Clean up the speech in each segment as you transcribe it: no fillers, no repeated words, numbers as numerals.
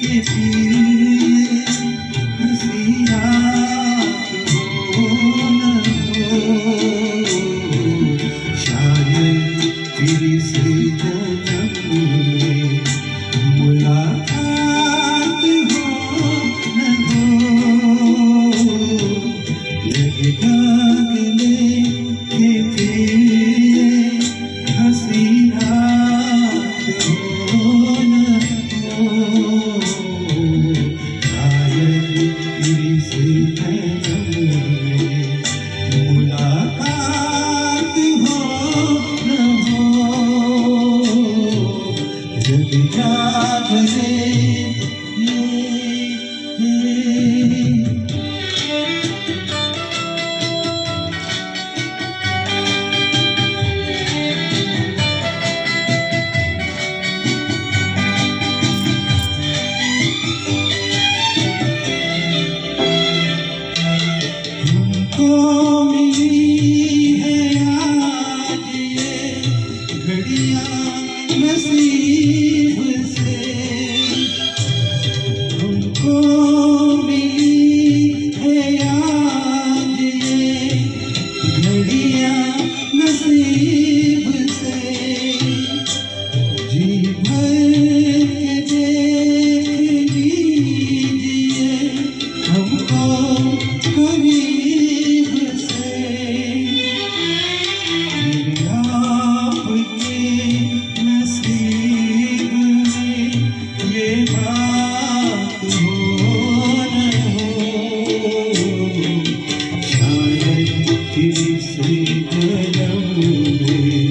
के फिर हंसी रात हो न हो, शायद फिर से जन्म में मुलाकात हो न हो, लगेगा गले के फिर हंसी रात हो न हो, शायद फिर से जन्म में मुलाकात हो न हो, जब जागरे हमको मिली है आज ये घड़ियां नसीब से, हमको मिली है आज ये घड़ियां नसीब से, जी भर के देख लीजिए हमको करीब से, फिर आपके नसीब में ये बात हो न हो, शायद फिर से जन्म में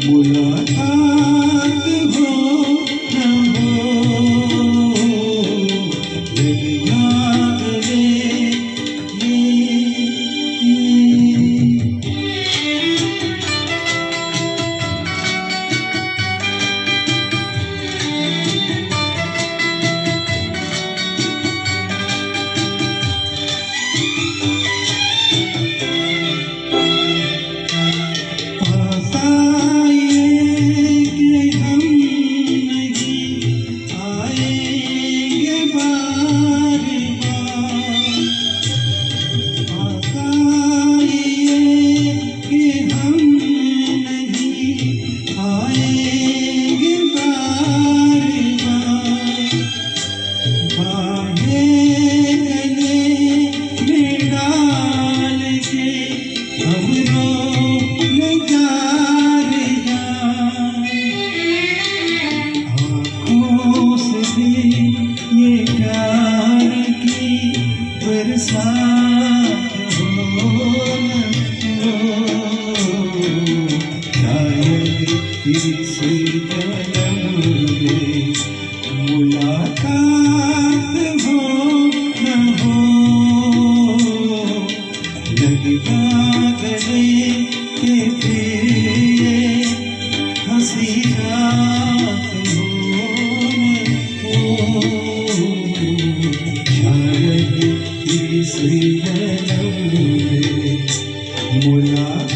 मुलाकात हो न हो, लगेगा गले पास आएंगे हम नहीं आएंगे बार बार, पास आएंगे हम नहीं आएंगे बार बार, बाहें गले में डाल के हम रोने जा रहे हैं, आँखों से भी ये प्यार की बरसात हो न हो, शायद फिर से जन्म में मुलाकात हो न हो, लगेगा गले के फिर हंसी रात हो न हो, शायद फिर से जन्म में मुलाकात